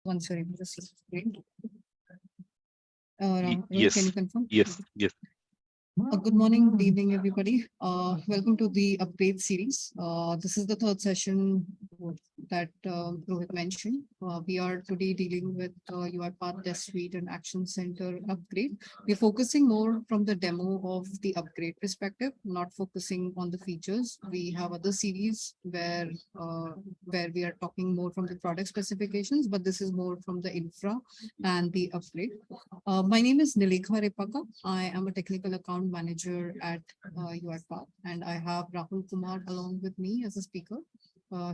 Once you're able to see. Great. Rahul, can you Yes, confirm? yes. Good morning, good evening, everybody. Welcome to the upgrade series. This is the third session that Rohit mentioned. We are today dealing with UiPath Test Suite and Action Center upgrade. We're focusing more from the demo of the upgrade perspective, not focusing on the features. We have other series where we are talking more from the product specifications, but this is more from the infra and the upgrade. My name is Nilekha Repaka. I am a technical account manager at UiPath, and I have Rahul Kumar along with me as a speaker.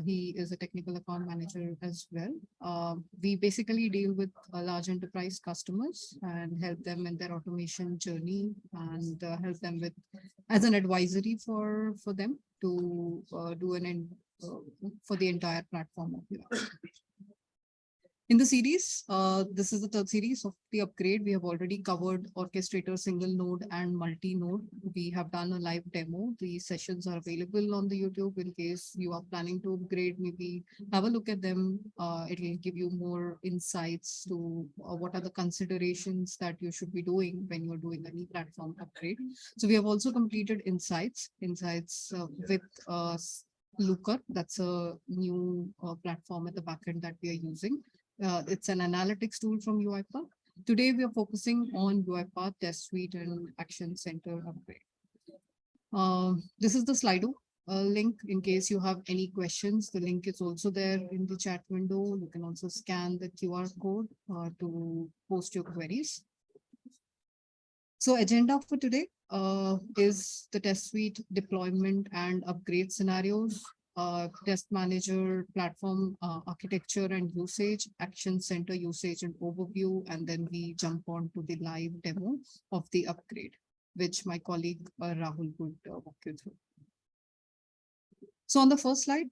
He is a technical account manager as well. We basically deal with large enterprise customers and help them in their automation journey and help them with as an advisory for them to do for the entire platform of UiPath. In the series, this is the third series of the upgrade. We have already covered orchestrator, single node and multi-node. We have done a live demo. The sessions are available on the YouTube in case you are planning to upgrade. Maybe have a look at them. It will give you more insights to what are the considerations that you should be doing when you're doing any platform upgrade. So we have also completed insights with Looker. That's a new platform at the backend that we are using. It's an analytics tool from UiPath. Today, we are focusing on UiPath Test Suite and Action Center upgrade. This is the Slido link in case you have any questions. The link is also there in the chat window. You can also scan the QR code to post your queries. So agenda for today is the test suite deployment and upgrade scenarios, test manager platform architecture and usage, action center usage and overview, and then we jump on to the live demo of the upgrade, which my colleague Rahul would walk you through. So on the first slide,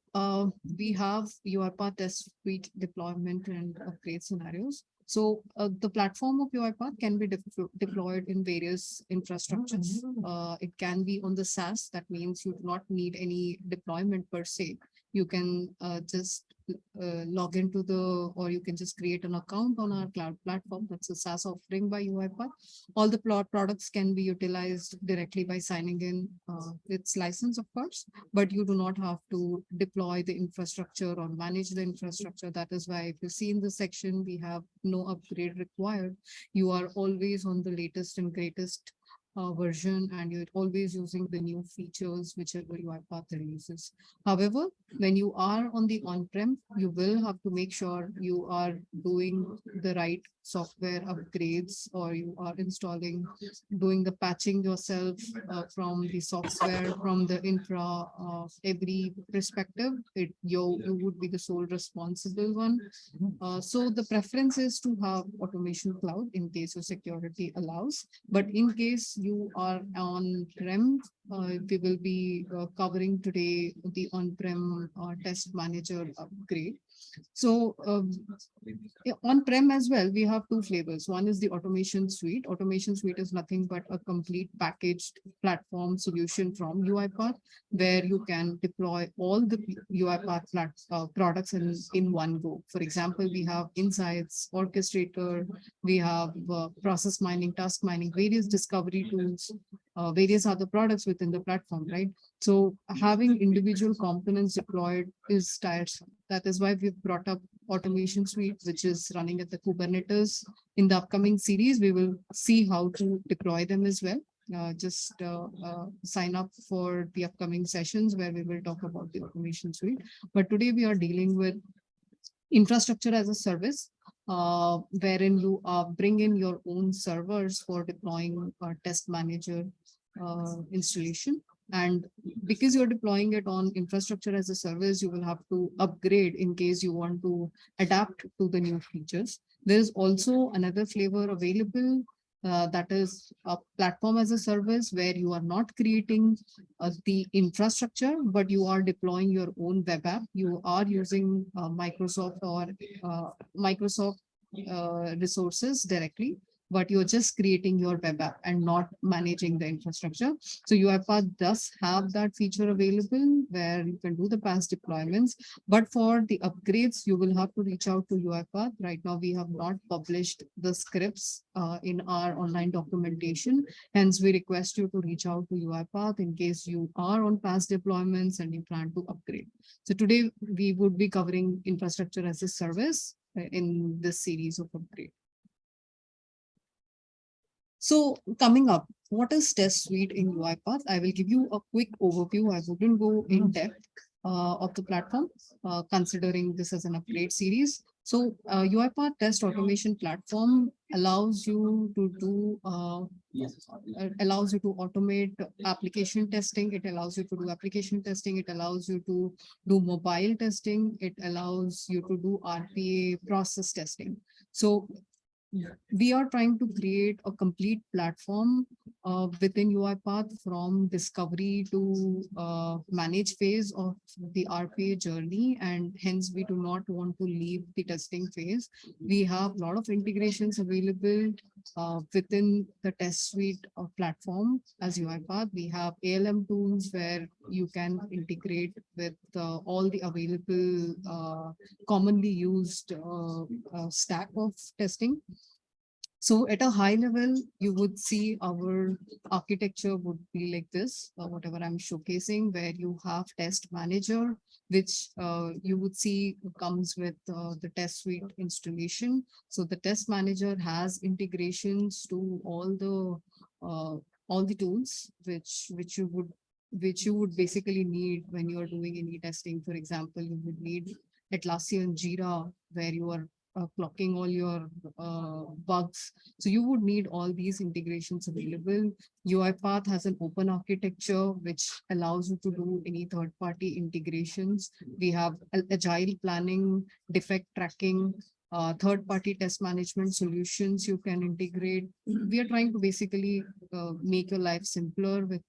we have UiPath Test Suite deployment and upgrade scenarios. So the platform of UiPath can be deployed in various infrastructures. It can be on the SaaS. That means you do not need any deployment per se. You can just log into or you can just create an account on our cloud platform. That's a SaaS offering by UiPath. All the products can be utilized directly by signing in. It's licensed, of course, but you do not have to deploy the infrastructure or manage the infrastructure. That is why if you see in the section, we have no upgrade required. You are always on the latest and greatest version, and you're always using the new features whichever UiPath releases. However, when you are on the on-prem, you will have to make sure you are doing the right software upgrades, or you are doing the patching yourself from the software, from the infra, every perspective. You would be the sole responsible one. So the preference is to have automation cloud in case your security allows, but in case you are on-prem, we will be covering today the on-prem test manager upgrade. So on-prem as well, we have two flavors. One is the automation suite. Automation suite is nothing but a complete packaged platform solution from UiPath, where you can deploy all the UiPath products in one go. For example, we have insights, orchestrator, we have process mining, task mining, various discovery tools, various other products within the platform, right? So having individual components deployed is tiresome. That is why we've brought up automation suite, which is running at the Kubernetes. In the upcoming series, we will see how to deploy them as well. Just sign up for the upcoming sessions where we will talk about the automation suite. But today we are dealing with infrastructure as a service, wherein you bring in your own servers for deploying a test manager installation. And because you're deploying it on infrastructure as a service, you will have to upgrade in case you want to adapt to the new features. There's also another flavor available that is a platform as a service, where you are not creating the infrastructure, but you are deploying your own web app. You are using Microsoft resources directly. but you're just creating your web app and not managing the infrastructure. So UiPath does have that feature available where you can do the past deployments, but for the upgrades, you will have to reach out to UiPath. Right now, we have not published the scripts in our online documentation. Hence, we request you to reach out to UiPath in case you are on past deployments and you plan to upgrade. So today, we would be covering infrastructure as a service in this series of upgrade. So coming up, what is Test Suite in UiPath? I will give you a quick overview. I wouldn't go in depth of the platform, considering this as an upgrade series. So UiPath Test Automation Platform allows you to do allows you to automate application testing. It allows you to do application testing. It allows you to do mobile testing. It allows you to do RPA process testing. So we are trying to create a complete platform within UiPath from discovery to manage phase of the RPA journey, and hence we do not want to leave the testing phase. We have a lot of integrations available within the test suite of platform as UiPath. We have ALM tools where you can integrate with all the available commonly used stack of testing. So at a high level, you would see our architecture would be like this, whatever I'm showcasing, where you have test manager, which you would see comes with the test suite installation. So the test manager has integrations to all the tools which you would basically need when you are doing any testing. For example, you would need Atlassian Jira, where you are clocking all your bugs. So you would need all these integrations available. UiPath has an open architecture which allows you to do any third-party integrations. We have agile planning, defect tracking, third-party test management solutions you can integrate. We are trying to basically make your life simpler with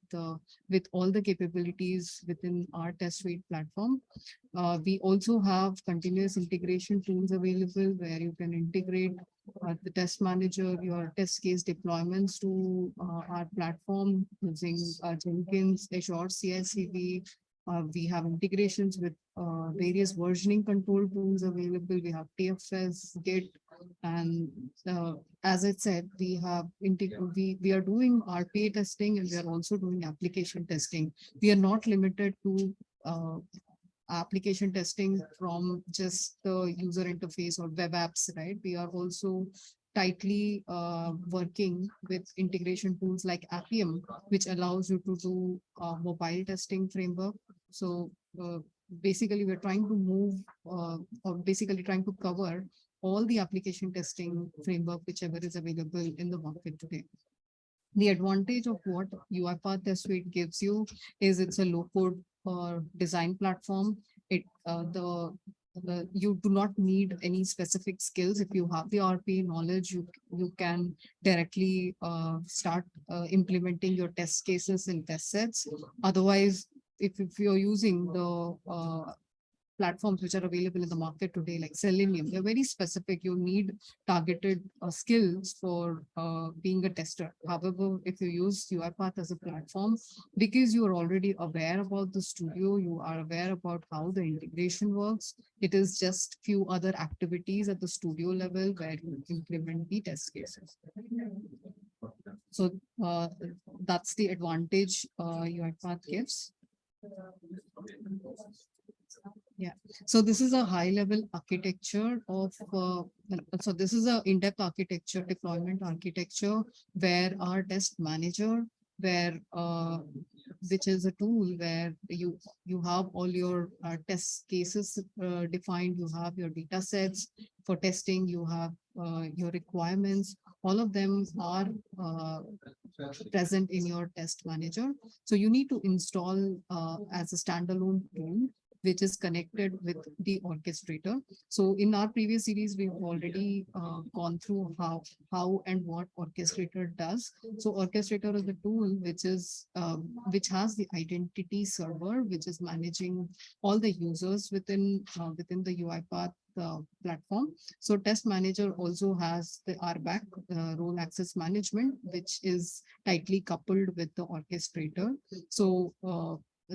all the capabilities within our test suite platform. We also have continuous integration tools available where you can integrate the test manager, your test case deployments to our platform using Jenkins, Azure CI/CD. We have integrations with various versioning control tools available. We have TFS, Git, and as I said, we are doing RPA testing and we are also doing application testing. We are not limited to application testing from just the user interface or web apps, right? We are also tightly working with integration tools like Appium, which allows you to do mobile testing framework. So basically, we're trying to move or basically trying to cover all the application testing framework, whichever is available in the market today. The advantage of what UiPath Test Suite gives you is it's a low-code design platform. You do not need any specific skills. If you have the RPA knowledge, you can directly start implementing your test cases in test sets. Otherwise, if you're using the platforms which are available in the market today, like Selenium, they're very specific. You need targeted skills for being a tester. However, if you use UiPath as a platform, because you are already aware about the studio, you are aware about how the integration works, it is just few other activities at the studio level where you implement the test cases. So that's the advantage UiPath gives. Yeah, so this is a high level architecture of, so this is a in-depth architecture, deployment architecture, where our test manager, which is a tool where you have all your test cases defined, you have your data sets for testing, you have your requirements, all of them are present in your test manager. So you need to install as a standalone tool, which is connected with the orchestrator. So in our previous series, we've already gone through how and what orchestrator does. So orchestrator is a tool which has the identity server, which is managing all the users within the UiPath platform. So test manager also has the RBAC, role access management, which is tightly coupled with the orchestrator. So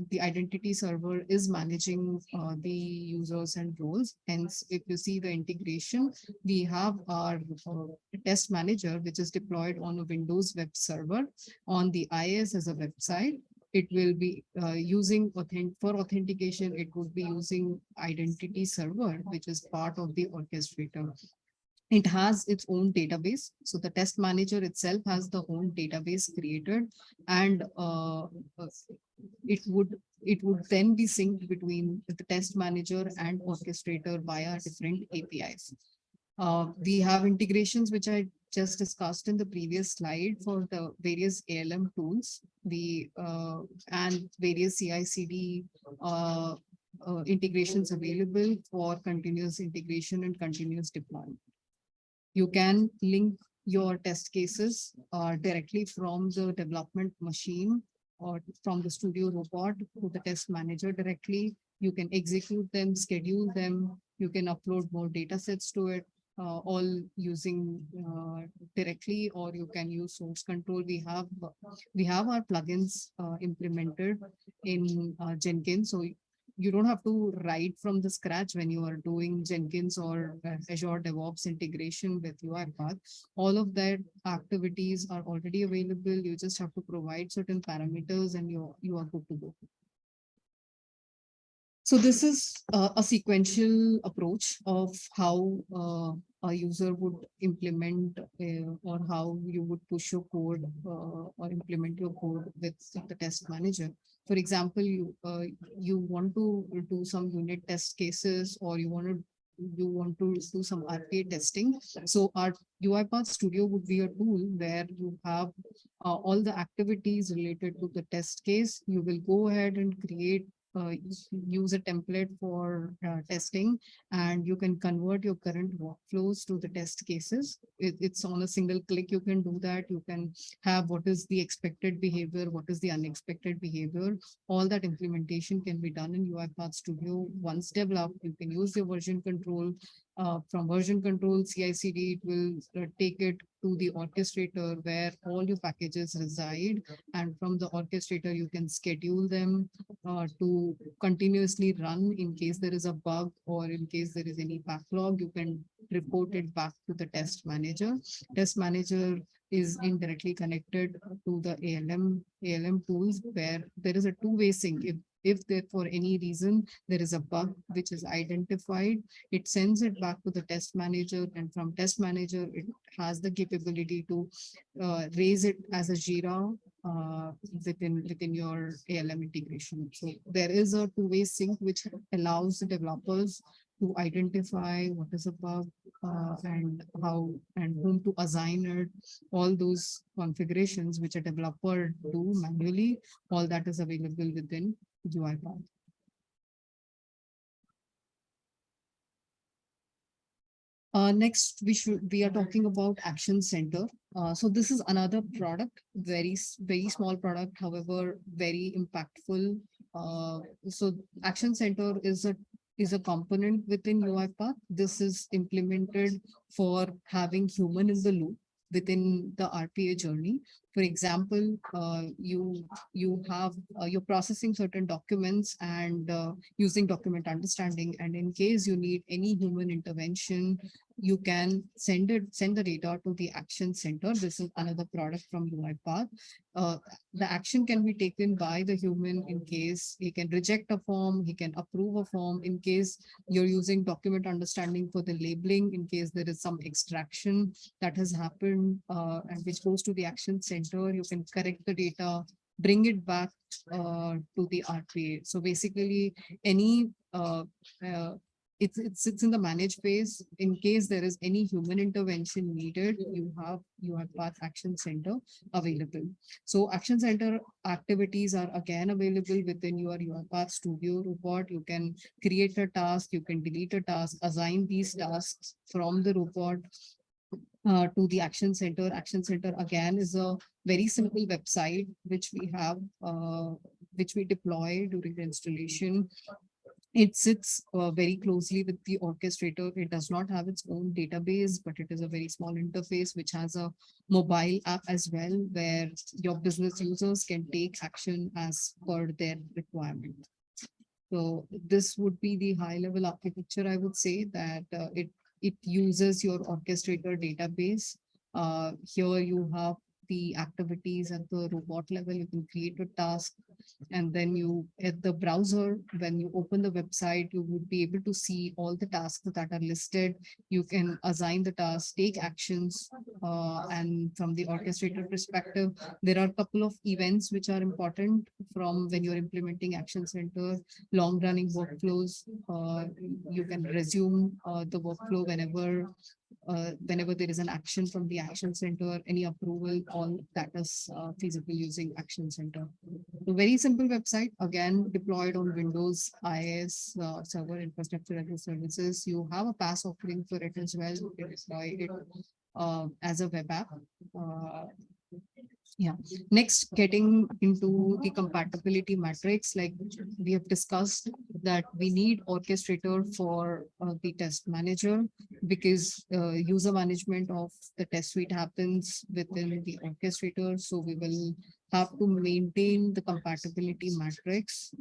the identity server is managing the users and roles. Hence, if you see the integration, we have our test manager, which is deployed on a Windows web server on the IIS as a website. It will be using for authentication. It would be using identity server, which is part of the orchestrator. It has its own database. So the test manager itself has the own database created, and it would it would then be synced between the test manager and orchestrator via different APIs. We have integrations which I just discussed in the previous slide for the various ALM tools, and various CI/CD integrations available for continuous integration and continuous deployment. You can link your test cases directly from the development machine or from the studio robot to the test manager directly. You can execute them, schedule them. You can upload more data sets to it, all using directly, or you can use source control. We have our plugins implemented in Jenkins. So you don't have to write from the scratch when you are doing Jenkins or Azure DevOps integration with UiPath. All of that activities are already available. You just have to provide certain parameters and you are good to go. So this is a sequential approach of how a user would implement or how you would push your code or implement your code with the test manager. For example, you want to do some unit test cases, or you want to do some RPA testing. So our UiPath Studio would be a tool where you have all the activities related to the test case. You will go ahead and create use a template for testing, and you can convert your current workflows to the test cases. It's on a single click. You can do that. You can have what is the expected behavior, what is the unexpected behavior. All that implementation can be done in UiPath Studio. Once developed, you can use your version control. From version control, CI/CD, it will take it to the orchestrator where all your packages reside. And from the orchestrator, you can schedule them to continuously run. In case there is a bug or in case there is any backlog, you can report it back to the test manager. Test manager is indirectly connected to the ALM tools, where there is a two-way sync. If there for any reason there is a bug which is identified, it sends it back to the test manager, and from test manager it has the capability to raise it as a Jira within your ALM integration. So there is a two-way sync which allows the developers to identify what is a bug and how and whom to assign it. All those configurations which a developer do manually, all that is available within UiPath. Next, we are talking about Action Center. So this is another product, very small product, however, very impactful. So Action Center is a component within UiPath. This is implemented for having human in the loop within the RPA journey. For example, you're processing certain documents and using document understanding, and in case you need any human intervention, you can send the data to the Action Center. This is another product from UiPath. The action can be taken by the human in case he can reject a form, he can approve a form. In case you're using document understanding for the labeling, in case there is some extraction that has happened and which goes to the Action Center, you can correct the data, bring it back to the RPA. So basically, any it sits in the manage phase. In case there is any human intervention needed, you have Path Action Center available. So Action Center activities are again available within your UiPath Studio report. You can create a task, you can delete a task, assign these tasks from the report to the Action Center. Action Center again is a very simple website which we have, which we deploy during the installation. It sits very closely with the orchestrator. It does not have its own database, but it is a very small interface which has a mobile app as well, where your business users can take action as per their requirement. So this would be the high level architecture. I would say that it uses your orchestrator database. Here you have the activities at the robot level. You can create a task, and then you at the browser, when you open the website, you would be able to see all the tasks that are listed. You can assign the tasks, take actions, and from the orchestrator perspective, there are a couple of events which are important from when you're implementing Action Center. Long running workflows, you can resume the workflow whenever there is an action from the Action Center, any approval, all that is feasible using Action Center. A very simple website, again, deployed on Windows, IIS, server infrastructure as a services. You have a PaaS offering for it as well. You can deploy it as a web app. Uh, yeah. Next, getting into the compatibility matrix, like we have discussed that we need orchestrator for the test manager, because user management of the test suite happens within the orchestrator. So we will have to maintain the compatibility matrix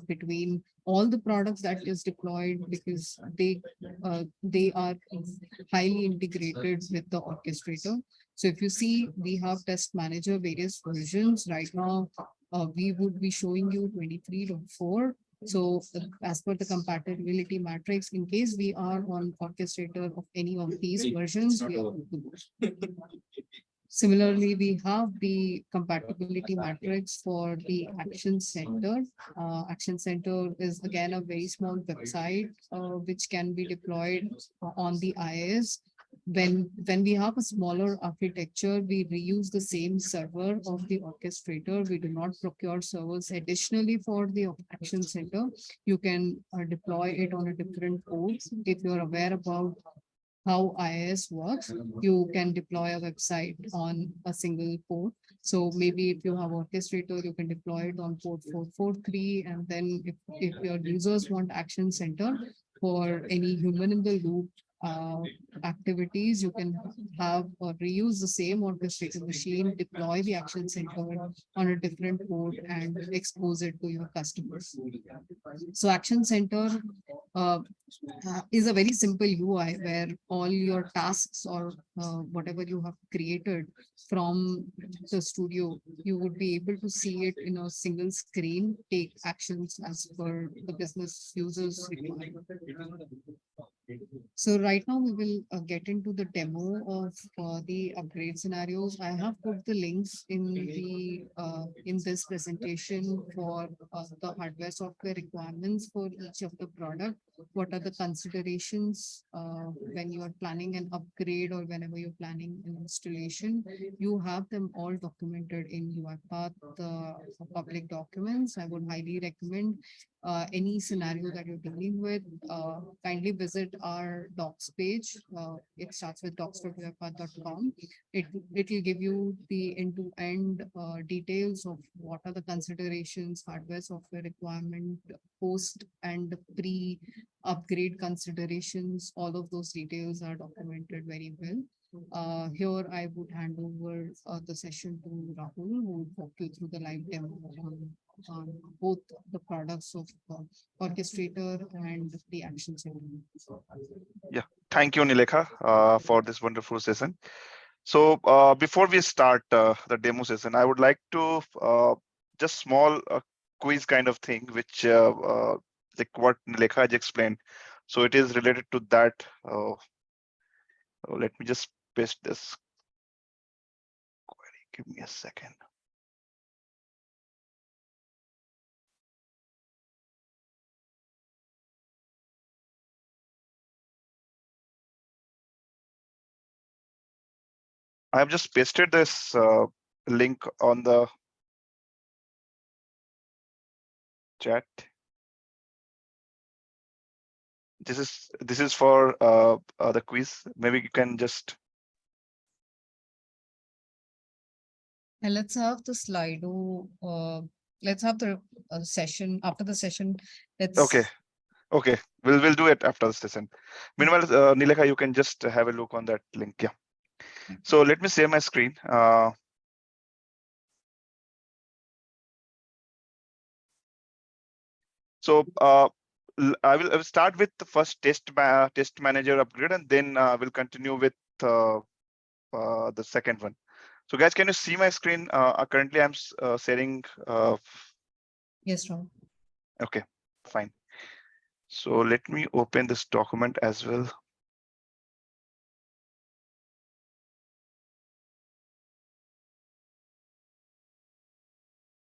between all the products that is deployed, because they are highly integrated with the orchestrator. So if you see, we have test manager various versions right now. We would be showing you 23.4. So as per the compatibility matrix, in case we are on orchestrator of any of these versions, we are good to go. Similarly, we have the compatibility matrix for the Action Center. Action Center is again a very small website which can be deployed on the IIS. When we have a smaller architecture, we reuse the same server of the orchestrator. We do not procure servers additionally for the Action Center. You can deploy it on a different port. If you're aware about how IIS works, you can deploy a website on a single port. So maybe if you have orchestrator, you can deploy it on port 443. And then if your users want Action Center for any human in the loop uh, activities, you can have or reuse the same orchestrator machine, deploy the Action Center on a different port and expose it to your customers. So Action Center uh, is a very simple UI where all your tasks or whatever you have created from the studio, you would be able to see it in a single screen, take actions as per the business users requirement. So right now we will get into the demo of the upgrade scenarios. I have put the links in this presentation for the hardware software requirements for each of the product. What are the considerations when you are planning an upgrade or whenever you're planning an installation? You have them all documented in UiPath public documents. I would highly recommend any scenario that you're dealing with, kindly visit our docs page. It starts with docs.uipath.com. It will give you the end-to-end details of what are the considerations, hardware, software requirement, post and pre-upgrade considerations. All of those details are documented very well. Here I would hand over the session to Rahul, who will walk you through the live demo on both the products of orchestrator and the action center. Yeah, thank you, Nilekha, for this wonderful session. So before we start the demo session, I would like to just small quiz kind of thing, which like what Nilekha has explained. So it is related to that. Let me just paste this query. Give me a second. I have just pasted this link on the chat. This is for the quiz. Maybe you can just. And let's have the Slido. Let's have the session after the session. Let's Okay. Okay, we'll do it after the session. Meanwhile, Nilekha, you can just have a look on that link. Yeah. So let me share my screen. So I will start with the first test manager upgrade, and then we'll continue with the second one. So guys, can you see my screen? Currently, I'm sharing. Yes, Rahul. Okay, fine. So let me open this document as well.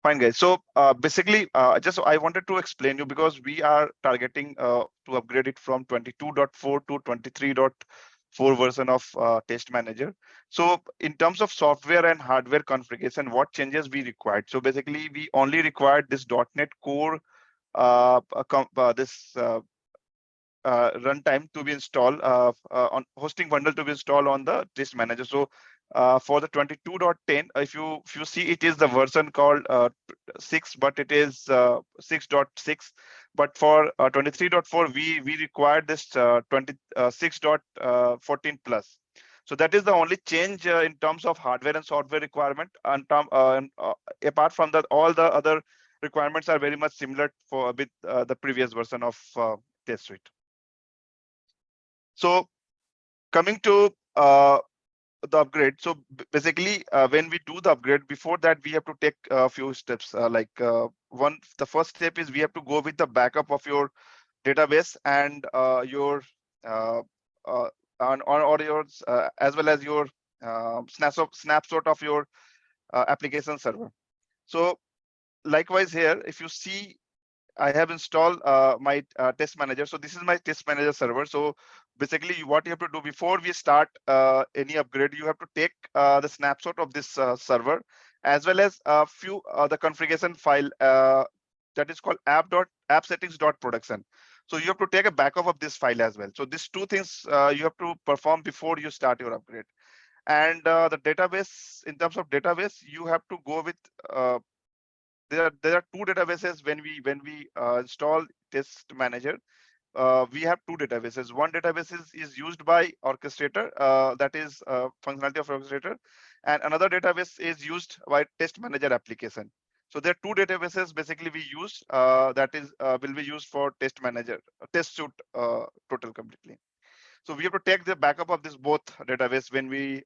Fine, guys. So basically, just I wanted to explain you because we are targeting to upgrade it from 22.4 to 23.4 version of Test Manager. So in terms of software and hardware configuration, what changes we required? So basically, we only required this .NET Core, this runtime to be installed on hosting bundle to be installed on the Test Manager. So for the 22.10, if you see, it is the version called 6, but it is 6.6. But for 23.4, we required this 26.14 plus. So that is the only change in terms of hardware and software requirement. Apart from that, all the other requirements are very much similar for with the previous version of Test Suite. So coming to the upgrade. So basically, when we do the upgrade, before that, we have to take a few steps. The first step is we have to go with the backup of your database and your uh, uh, or yours as well as your snapshot of your application server. So likewise here, if you see, I have installed my test manager. So this is my test manager server. So basically what you have to do before we start any upgrade, you have to take the snapshot of this server, as well as a few the configuration file that is called app settings.production. So you have to take a backup of this file as well. So these two things you have to perform before you start your upgrade. And the database, in terms of database, you have to go with there are two databases when we install test manager. We have two databases. One database is used by orchestrator, that is functionality of orchestrator, and another database is used by test manager application. So there are two databases basically we use that is will be used for test manager test suite total completely. So we have to take the backup of this both database when we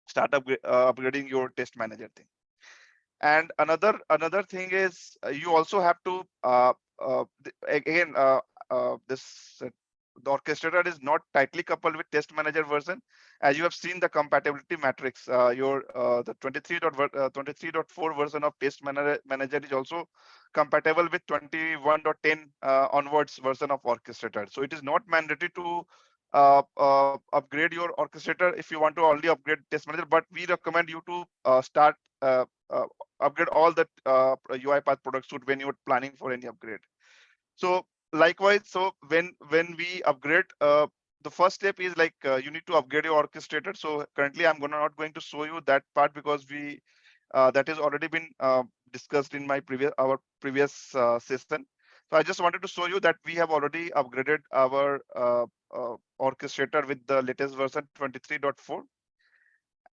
start upgrading your test manager thing. And another thing is you also have to again this the orchestrator is not tightly coupled with test manager version. As you have seen the compatibility matrix, your the 23.4 version of test manager is also compatible with 21.10 onwards version of orchestrator. So it is not mandatory to upgrade your orchestrator if you want to only upgrade test manager, but we recommend you to start uh, upgrade all the UiPath product suite when you're planning for any upgrade. So likewise, so when we upgrade, the first step is like you need to upgrade your orchestrator. So currently, I'm not going to show you that part because we that has already been discussed in my previous session. So I just wanted to show you that we have already upgraded our orchestrator with the latest version 23.4.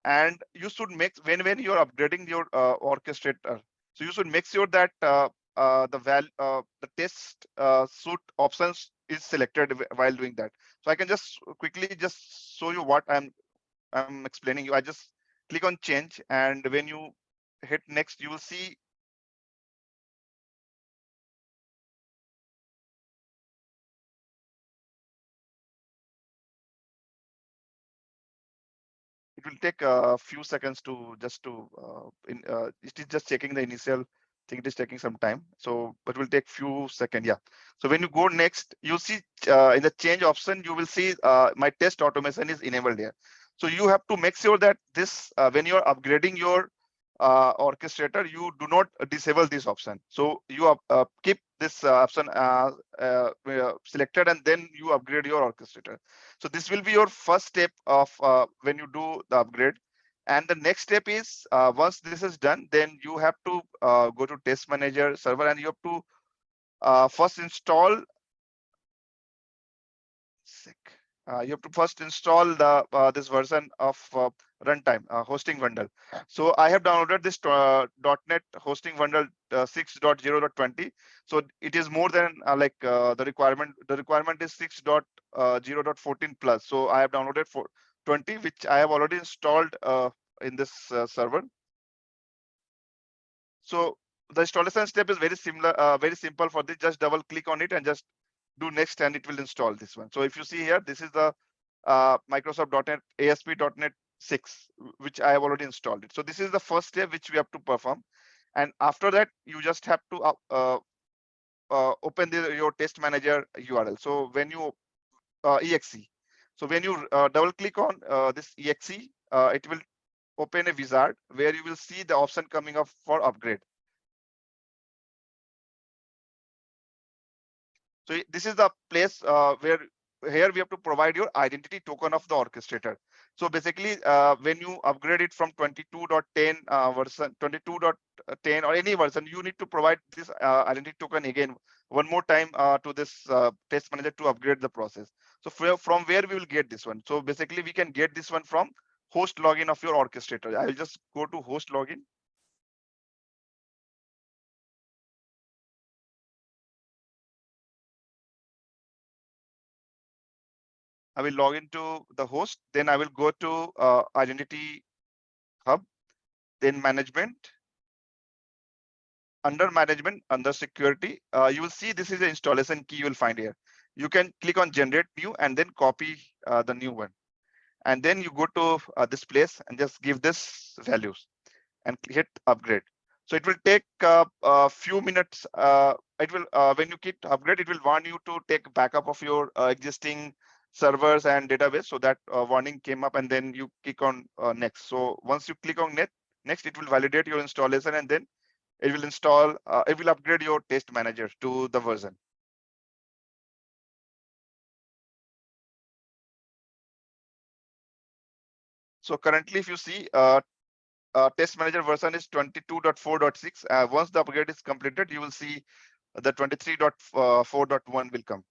And you should make when you're upgrading your orchestrator, so you should make sure that the test suite options is selected while doing that. So I can just quickly just show you what I'm explaining you. I just click on change, and when you hit next, you will see it will take a few seconds to just to it is just checking the initial thing. It is taking some time, so but will take few seconds. Yeah, so when you go next, you see in the change option, you will see my test automation is enabled here. So you have to make sure that this when you are upgrading your orchestrator, you do not disable this option. So you keep this option selected, and then you upgrade your orchestrator. So this will be your first step of when you do the upgrade. And the next step is once this is done, then you have to go to test manager server, and you have to first install you have to first install the this version of runtime hosting bundle. So I have downloaded this .NET hosting bundle 6.0.20. So it is more than the requirement. The requirement is 6.0.14 plus. So I have downloaded for 20, which I have already installed in this server. So the installation step is very similar, very simple for this. Just double click on it and just do next, and it will install this one. So if you see here, this is the Microsoft.NET ASP.NET 6, which I have already installed it. So this is the first step which we have to perform. And after that, you just have to open your test manager URL. So when you exe, so when you double click on this exe, it will open a wizard where you will see the option coming up for upgrade. So this is the place where here we have to provide your identity token of the orchestrator. So basically, when you upgrade it from 22.10 version, 22.10 or any version, you need to provide this identity token again one more time to this test manager to upgrade the process. So from where we will get this one? So basically, we can get this one from host login of your orchestrator. I will just go to host login. I will log into the host, then I will go to identity hub, then management. Under management, under security, you will see this is the installation key you will find here. You can click on generate new and then copy the new one. And then you go to this place and just give this values and hit upgrade. So it will take a few minutes. It will when you click upgrade, it will warn you to take backup of your existing servers and database. So that warning came up, and then you click on next. So once you click on next, it will validate your installation, and then it will install. It will upgrade your test manager to the version. So currently, if you see, test manager version is 22.4.6. Once the upgrade is completed, you will see the 23.4.1 will come.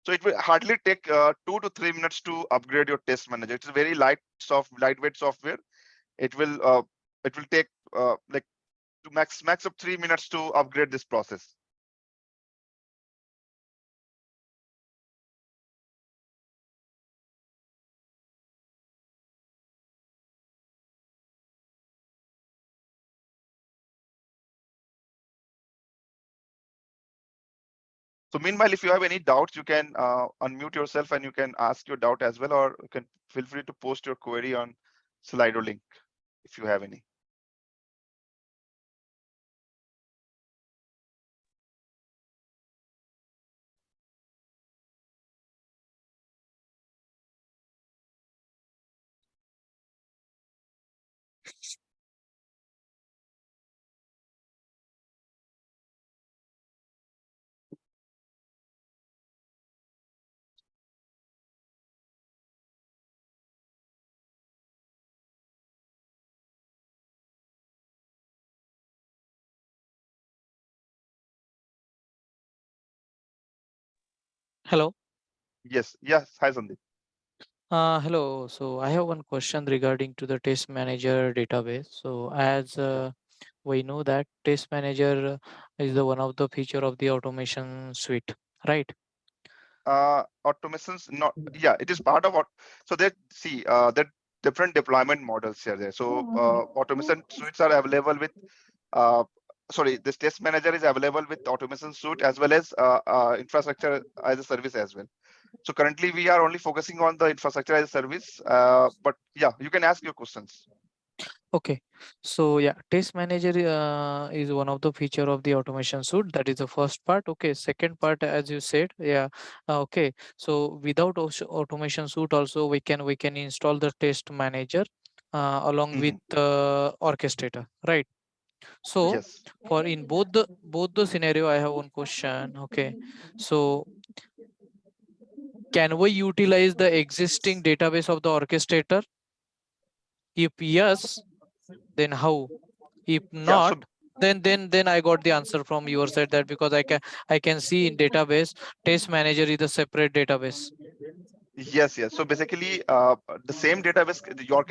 So it will hardly take 2 to 3 minutes to upgrade your test manager. It's a very lightweight software. It will take like to max of 3 minutes to upgrade this process. So meanwhile, if you have any doubts, you can unmute yourself and you can ask your doubt as well, or you can feel free to post your query on Slido link if you have any. Hello. Yes. Hi, Sandeep. Hello. So I have one question regarding to the test manager database. So as Yeah. we know that test manager is the one of the feature of the automation suite, right? Automations, not, yeah, it is part of what. So that see that different deployment models here there. So automation suites are available with sorry, this test manager is available with automation suite as well as infrastructure as a service as well. So currently we are only focusing on the infrastructure as a service, but yeah, you can ask your questions. Okay. So yeah, test manager is one of the feature of the automation suite. That is the first part. Okay. Second part, as you said, yeah. Okay. So without automation suite, also we can install the test manager along with orchestrator, right? So Yes. for in both the scenario, I have one question. Okay. So can we utilize the existing database of the orchestrator? If yes, then how? If Yeah. So not, Then I got the answer from your side, that because I can see in database test manager is a separate database. Yes, yes. So basically, the same database, your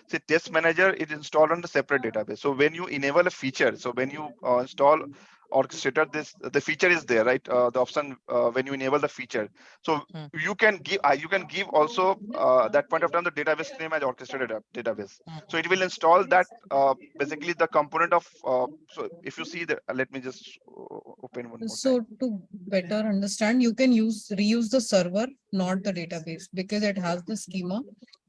say test manager is installed on the separate database. So when you enable a feature, so when you install orchestrator, this the feature is there, right? The option when you enable the feature, so Hmm. you can give also that point of time the database name as orchestrated database. Hmm. So it will install that basically the component of. So if you see the, let me just open one more So time. to better understand, you can reuse the server, not the database, because it has the schema.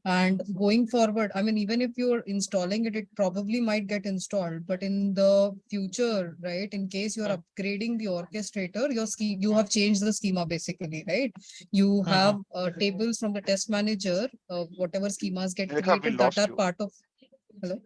And going forward, I mean, even if you're installing it, it probably might get installed. But in the future, right, in case you're Hmm. upgrading the orchestrator, you Hmm. have changed the schema basically, right? You Hmm. Hmm. have tables from the test manager, whatever schemas get Nilekha, we created that lost are you. part of. Hello?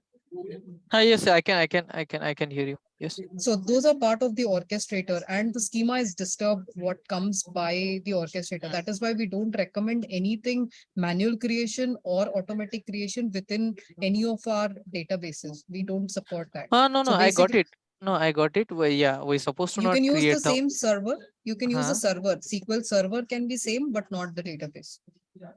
Yes, I can hear you. Yes. So those are part of the orchestrator, and the schema is disturbed what comes by the orchestrator. Hmm. That is why we don't recommend anything manual creation or automatic creation within any of our databases. We don't support that. No, So I got basically, it. No, I got it. Yeah, we're supposed to you not can use the create the. same server. You can use a Huh? server. SQL server can be same, but not the database.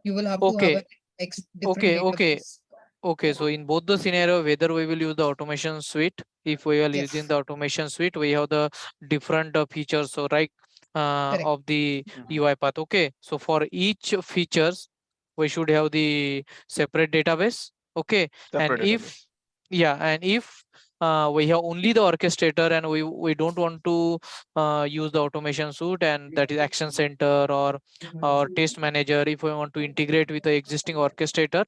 You will have to have Okay, a different okay, okay. database. Okay, so in both the scenario, whether we will use the automation suite, if we are using Yes, the automation suite, we have the different features. So right correct. of the Mhm. UiPath. Okay, so for each features, we should have the separate database. Okay, and Separate if database. and if we have only the orchestrator and we don't want to use the automation suite, and that is action center or test manager, if we want to integrate with the existing orchestrator,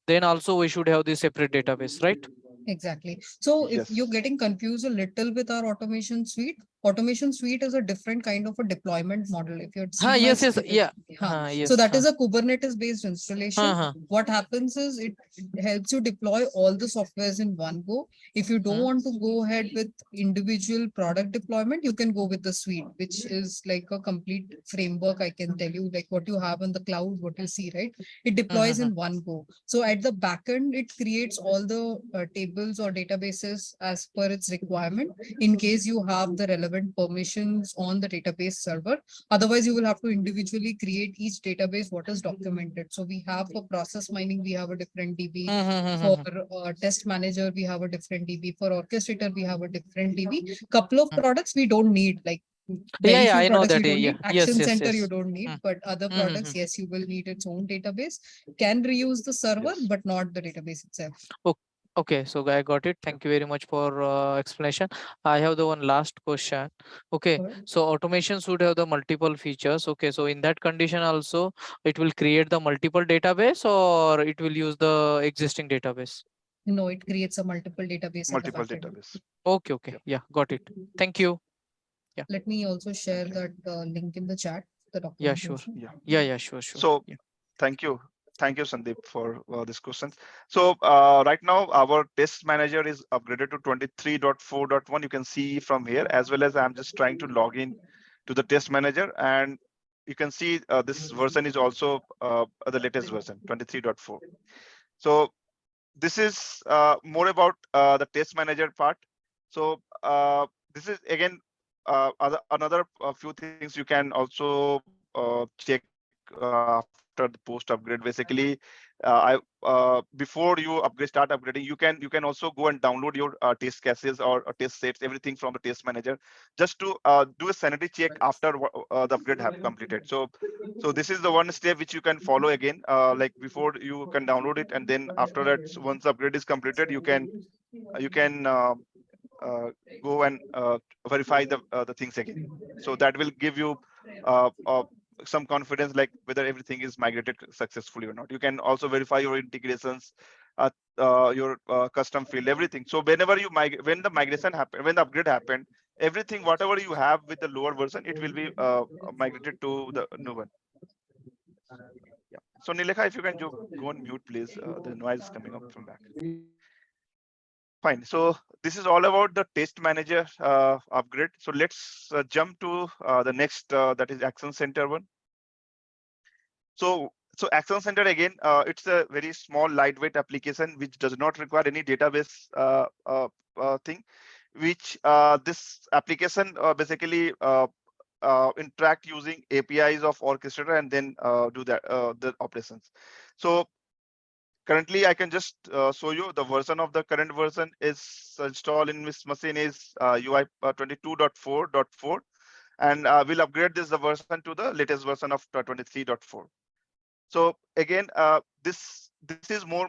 then also we should have the separate database, right? Exactly. So if you're Yes. getting confused a little with our automation suite is a different kind of a deployment model. If you're seeing my Yes, yes, screen, yeah. so Yes. that is a Kubernetes based installation. Huh. What happens is it helps you deploy all the softwares in one go. If you don't Hmm. want to go ahead with individual product deployment, you can go with the suite, which is like a complete framework. I can tell you like what you have on the cloud, what you see, right? It Hmm. deploys Hmm. in one go. So at the back end, it creates all the tables or databases as per its requirement in case you have the relevant permissions on the database server. Otherwise, you will have to individually create each database what is documented. So we have for process mining, we have a different DB. Hmm. Hmm. For Hmm. test manager, we have a different DB. For orchestrator, we have a different DB. Couple of Hmm. products we don't need, like Yeah, very yeah, few I know products we that. don't Yeah. need. Yes, Action yes, center you yes. don't need, Hmm. but other Hmm. Hmm. Hmm. products, yes, you will need its own database. Can reuse the server, Yes. but not the database itself. O- Okay, so I got it. Thank you very much for explanation. I have the one last question. Okay, Correct? so automation should have the multiple features. Okay, so in that condition also, it will create the multiple database or it will use the existing database. No, it creates a multiple database at the Multiple back end. database. Okay, okay, Yep. yeah, got it. Thank you. Yeah, Let me also share Thank you. that link in the chat, the yeah, sure. documentation. Yeah. Yeah, sure, sure. So Yeah, thank you. Thank you, Sandeep, for this question. So right now our test manager is upgraded to 23.4.1. You can see from here, as well as I'm just trying to log in to the test manager, and you can see this version is also the latest version, 23.4. So this is more about the test manager part. So this is again another few things you can also check after the post upgrade. Basically, before you start upgrading, you can also go and download your test cases or test sets, everything from the test manager, just to do a sanity check after the upgrade have completed. So this is the one step which you can follow again, like before you can download it, and then after that, once the upgrade is completed, you can go and verify the things again. So that will give you uh, uh, some confidence, like whether everything is migrated successfully or not. You can also verify your integrations, your custom field, everything. So whenever when the migration happened, when the upgrade happened, everything, whatever you have with the lower version, it will be migrated to the new one. Yeah. So Nilekha, if you can go on mute, please. The noise is coming up from back. Fine. So this is all about the test manager upgrade. So let's jump to the next, that is Action Center one. So Action Center again, it's a very small, lightweight application which does not require any database thing. which this application basically interact using APIs of orchestrator and then do that the operations. So currently I can just show you the version of the current version is installed in this machine is UI 22.4.4, and we'll upgrade this the version to the latest version of 23.4. So again, this is more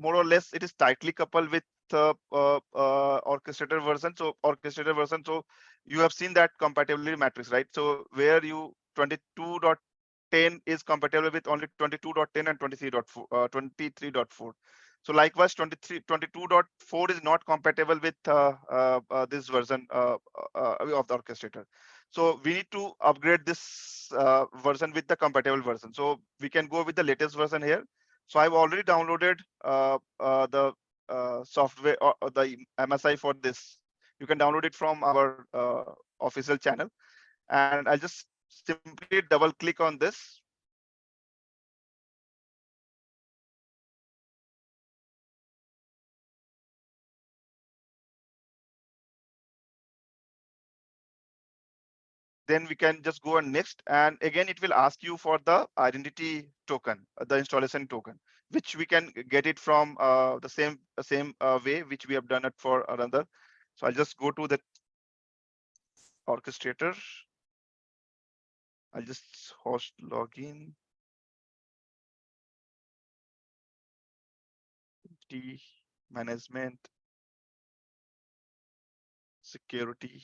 or less it is tightly coupled with orchestrator version. So orchestrator version. So you have seen that compatibility matrix, right? So where you 22.10 is compatible with only 22.10 and 23.4. 23.4. So likewise, 22.4 is not compatible with this version of the orchestrator. So we need to upgrade this version with the compatible version. So we can go with the latest version here. So I've already downloaded the software or the MSI for this. You can download it from our official channel, and I'll just simply double click on this. Then we can just go on next, and again it will ask you for the identity token, the installation token, which we can get it from the same way which we have done it for another. So I'll just go to the orchestrator. I'll just host login, the management, security.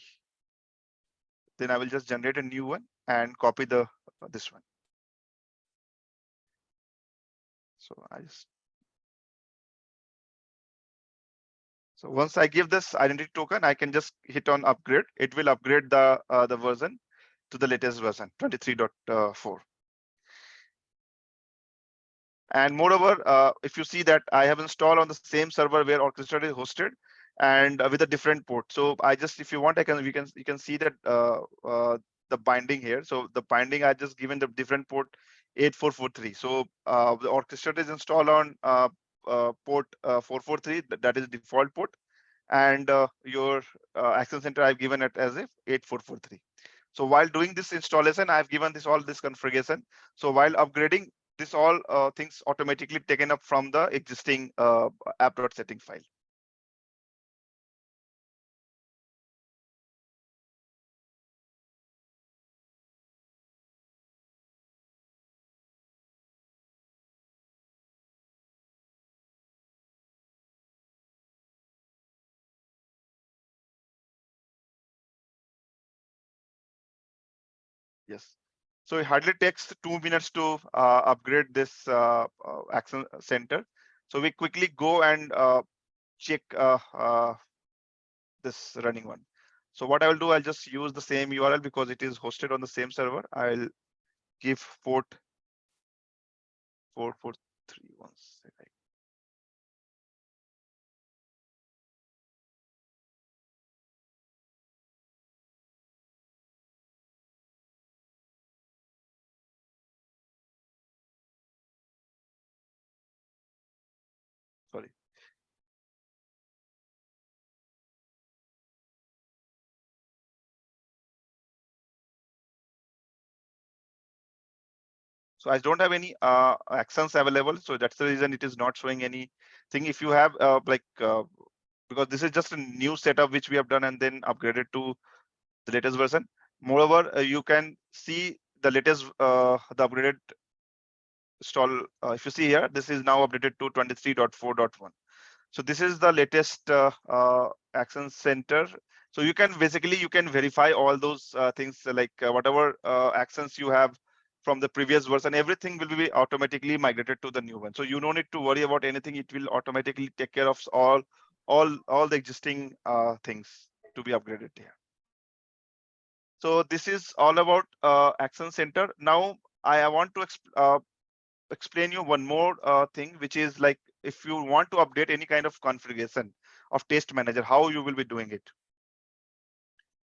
Then I will just generate a new one and copy the this one. So so once I give this identity token, I can just hit on upgrade. It will upgrade the version to the latest version 23.4. And moreover, if you see that I have installed on the same server where orchestrator is hosted, and with a different port. So I just, if you want, you can see that the binding here. So the binding I just given the different port 8443. So the orchestrator is installed on port 443. That is default port, and your Action Center I've given it as if 8443. So while doing this installation, I've given this all this configuration. So while upgrading, this all things automatically taken up from the existing app.setting file. Yes. So it hardly takes 2 minutes to upgrade this Action Center. So we quickly go and check this running one. So what I will do, I'll just use the same URL because it is hosted on the same server. I'll give port 443 once. Sorry. So I don't have any actions available. So that's the reason it is not showing anything. If you have because this is just a new setup which we have done and then upgraded to the latest version. Moreover, you can see the latest, the upgraded install. If you see here, this is now updated to 23.4.1. So this is the latest Action Center. So you can basically you can verify all those things like whatever actions you have from the previous version. Everything will be automatically migrated to the new one. So you don't need to worry about anything. It will automatically take care of all the existing things to be upgraded here. So this is all about Action Center. Now I want to explain you one more thing, which is like if you want to update any kind of configuration of test manager, how you will be doing it.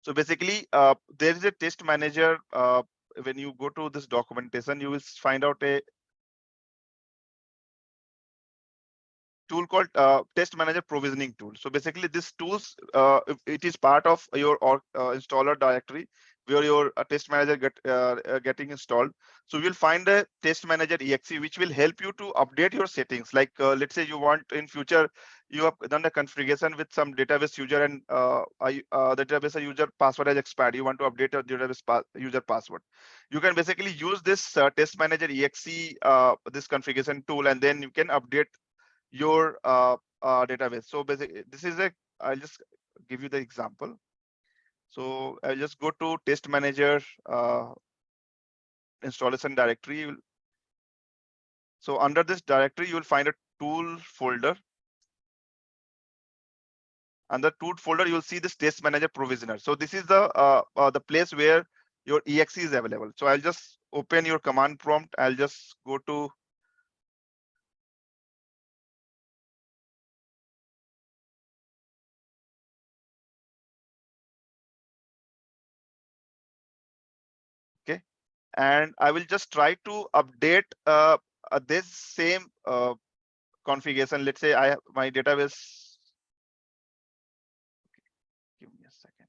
So basically, there is a test manager. When you go to this documentation, you will find out tool called test manager provisioning tool. So basically this tools, it is part of your installer directory where your test manager getting installed. So you'll find a test manager exe which will help you to update your settings. Like let's say you want in future, you have done a configuration with some database user and the database user password has expired. You want to update your database user password. You can basically use this test manager exe, this configuration tool, and then you can update your database. So basically, this is a, I'll just give you the example. So I'll just go to test manager installation directory. So under this directory, you will find a tool folder. Under tool folder, you will see this test manager provisioner. So this is the place where your exe is available. So I'll just open your command prompt. I'll just go to and I will just try to update this same configuration. Let's say I have my database. Give me a second.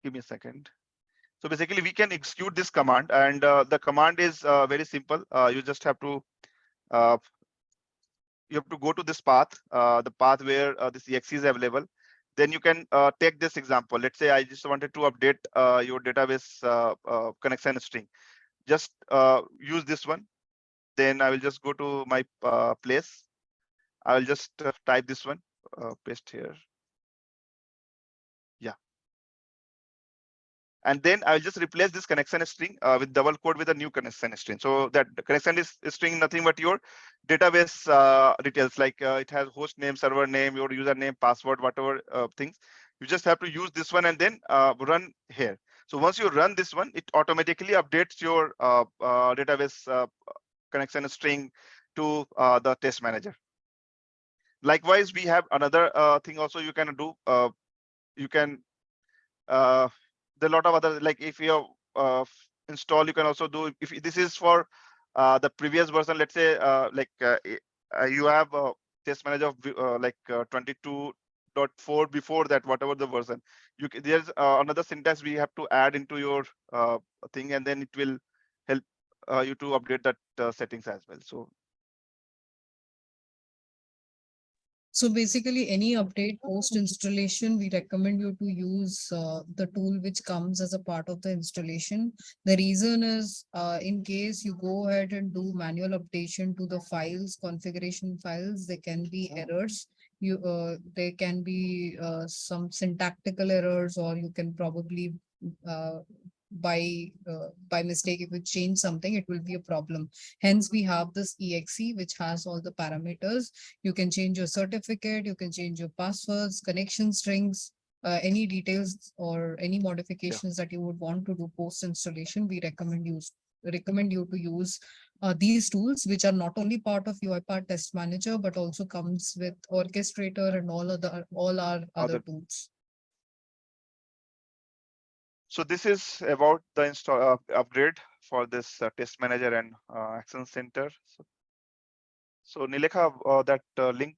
Give me a second. So basically, we can execute this command, and the command is very simple. You just have to uh, go to this path, the path where this exe is available. Then you can take this example. Let's say I just wanted to update your database connection string. Just use this one. Then I will just go to my place. I will just type this one, paste here. Yeah. And then I'll just replace this connection string with double quote with a new connection string. So that the connection is string nothing but your database details, like it has host name, server name, your username, password, whatever things. You just have to use this one and then run here. So once you run this one, it automatically updates your database connection string to the test manager. Likewise, we have another thing also you can do. You can there are a lot of other, like if you install, you can also do, if this is for the previous version, let's say you have a test manager of like 22.4 before that, whatever the version, there's another syntax we have to add into your thing, and then it will help you to update that settings as well. So basically, any update post installation, we recommend you to use the tool which comes as a part of the installation. The reason is in case you go ahead and do manual updation to the files, configuration files, there can be errors. There can be some syntactical errors, or you can probably uh, by mistake, if you change something, it will be a problem. Hence, we have this exe which has all the parameters. You can change your certificate, you can change your passwords, connection strings, any details or any modifications that you would want to do post installation. We recommend you to use these tools, which are not only part of UiPath Test Manager, but also comes with Orchestrator and all our other tools. So this is about the install upgrade for this test manager and action center. So Nilekha, that link,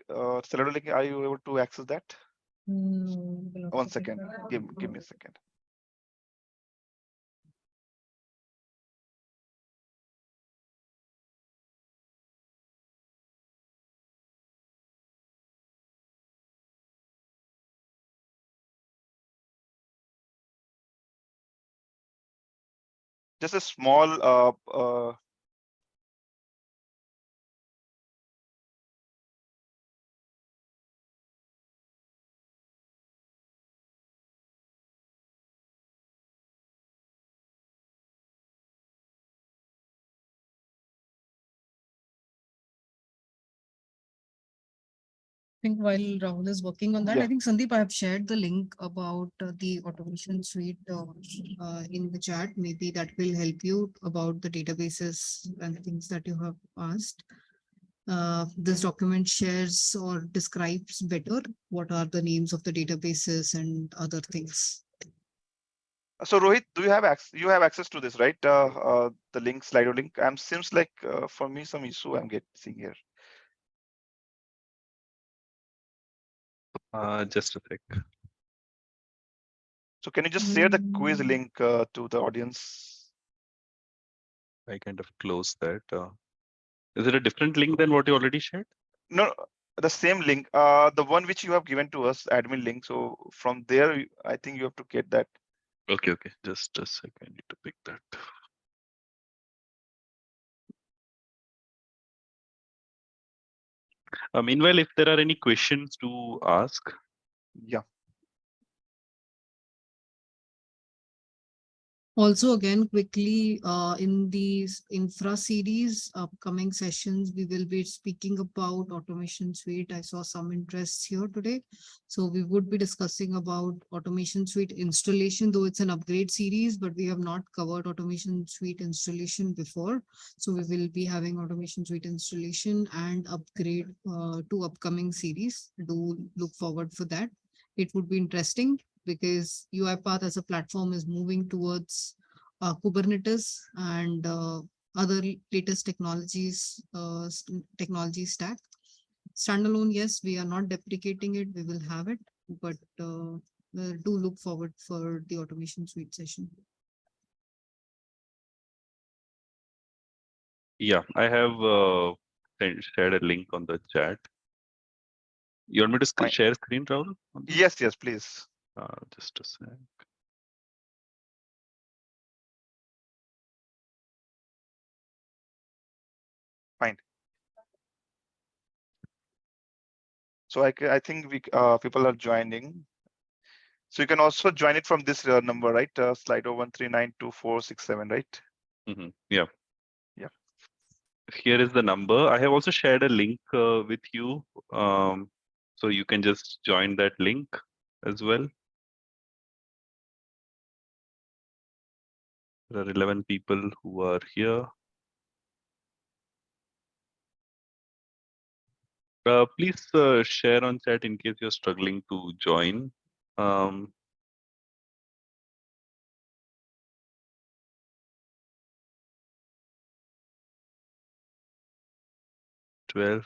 Slido link, are you able to access that? No, 1 second, give me a second. Just a small think while Rahul is working on that, Yeah. I think Sandeep, I have shared the link about the automation suite in the chat. Maybe that will help you about the databases and things that you have asked. This document shares or describes better what are the names of the databases and other things. So Rohit, do you have access? You have access to this, right? The link, Slido link. Seems like for me some issue I'm getting here. Just a sec. So can you just share the quiz link to the audience? I kind of closed that. Is it a different link than what you already shared? No, the same link. The one which you have given to us, admin link. So from there, I think you have to get that. Okay, okay. Just a sec. I need to pick that. Meanwhile, if there are any questions to ask. Yeah. Also, again, quickly, in these infra series, upcoming sessions, we will be speaking about automation suite. I saw some interest here today. So we would be discussing about automation suite installation, though it's an upgrade series, but we have not covered automation suite installation before. So we will be having automation suite installation and upgrade to upcoming series. Do look forward for that. It would be interesting because UiPath as a platform is moving towards Kubernetes and other latest technologies, technology stack. Standalone, yes, we are not deprecating it. We will have it, but do look forward for the automation suite session. Yeah, I have shared a link on the chat. You want me to share screen, Rahul? Yes, yes, please. Just a sec. Fine. So I think we people are joining. So you can also join it from this number, right? Slido 1392467, right? Yeah. Yeah. Here is the number. I have also shared a link with you. So you can just join that link as well. There are 11 people who are here. Please share on chat in case you're struggling to join. 12.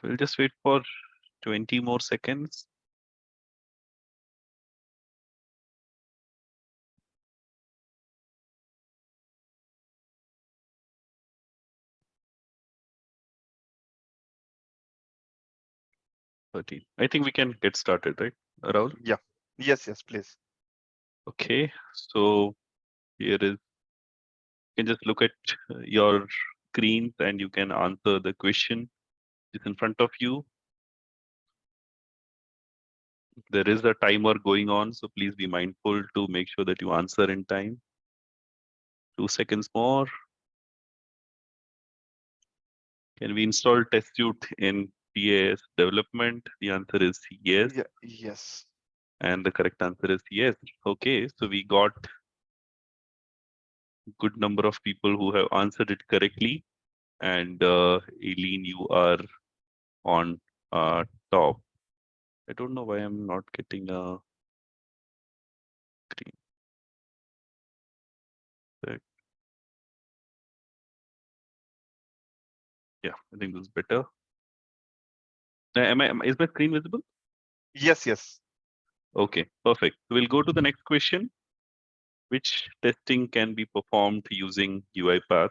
We'll just wait for 20 more seconds. I think we can get started, right, Rahul? Yeah. Yes, yes, please. Okay, so here is, you can just look at your screens and you can answer the question. It's in front of you. There is a timer going on, so please be mindful to make sure that you answer in time. 2 seconds more. Can we install test suite in PAS development? The answer is yes. Yeah, yes. And the correct answer is yes. Okay, so we got a good number of people who have answered it correctly. And Eileen, you are on top. I don't know why I'm not getting a screen. Yeah, I think this is better. Is my screen visible? Yes, yes. Okay, perfect. We'll go to the next question. Which testing can be performed using UiPath?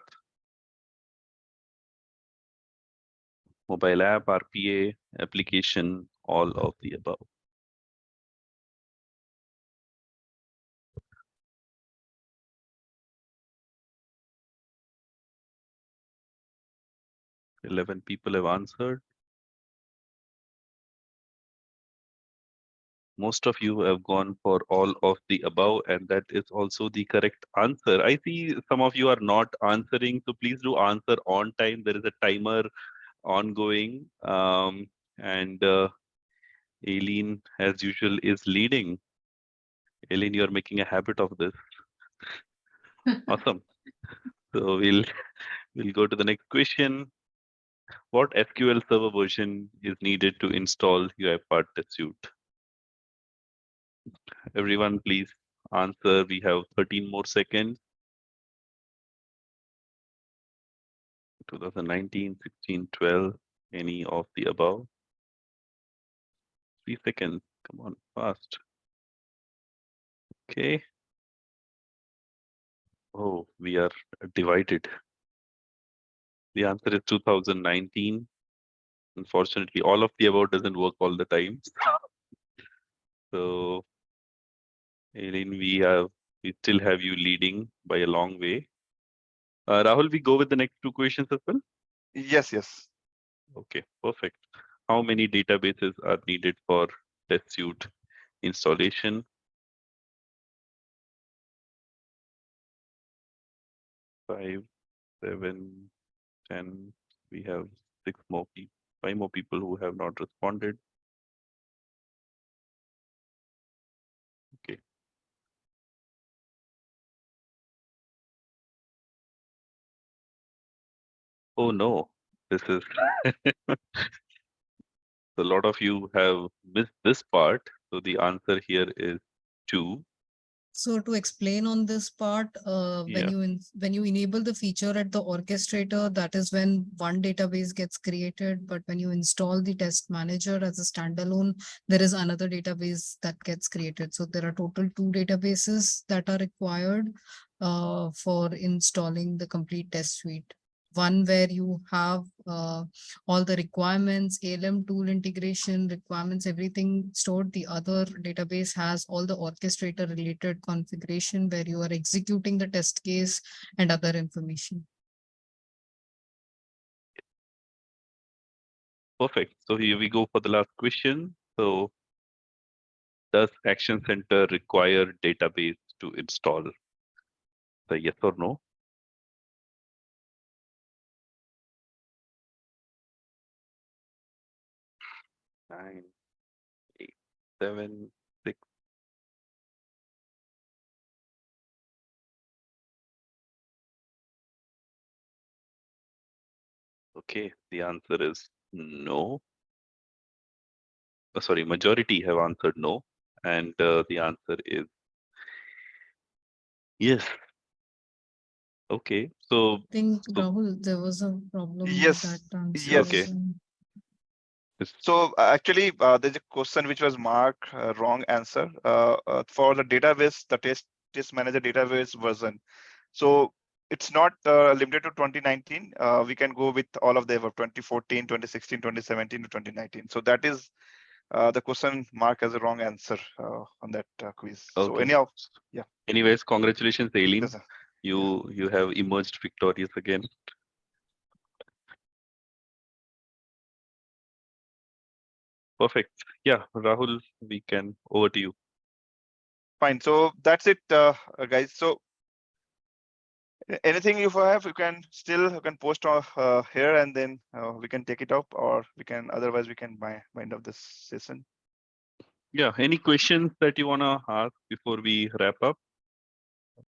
Mobile app, RPA, application, all of the above. Eleven people have answered. Most of you have gone for all of the above, and that is also the correct answer. I see some of you are not answering, so please do answer on time. There is a timer ongoing, and Aileen, as usual, is leading. Aileen, you're making a habit of this. Awesome. So we'll go to the next question. What SQL Server version is needed to install UiPath Test Suite? Everyone, please answer. We have 13 more seconds. 2019, 16, 12, any of the above? 3 seconds. Come on, fast. Okay. Oh, we are divided. The answer is 2019. Unfortunately, all of the above doesn't work all the time. So, Aileen, we still have you leading by a long way. Rahul, we go with the next two questions as well. Yes, yes. Okay, perfect. How many databases are needed for test suite installation? 5, 7, 10. We have 6 more people, 5 more people who have not responded. Okay. Oh no, this is a lot of you have missed this part. So the answer here is 2. So to explain on this part, Yeah. when you enable the feature at the orchestrator, that is when one database gets created. But when you install the test manager as a standalone, there is another database that gets created. So there are total 2 databases that are required for installing the complete test suite. One where you have all the requirements, ALM tool integration requirements, everything stored. The other database has all the orchestrator related configuration where you are executing the test case and other information. Perfect. So here we go for the last question. So does Action Center require database to install? The yes or no? 9, 8, 7, 6. Okay, the answer is no. Sorry, majority have answered no, and the answer is yes. Okay, so I think so Rahul, there was a problem with Yes, that answer. yes. So actually, there's a question which was marked wrong answer for the database, the test manager database version. So it's not limited to 2019. We can go with all of the above 2014, 2016, 2017 to 2019. So that is the question mark as a wrong answer on that quiz. So okay. anyhow, yeah. Anyways, congratulations, Aileen. Yes, sir. You have emerged victorious again. Perfect. Yeah, Rahul, we can over to you. Fine. So that's it, guys. So anything you have, you can post here, and then we can take it up, or we can otherwise we can wind up this session. Yeah, any questions that you wanna ask before we wrap up?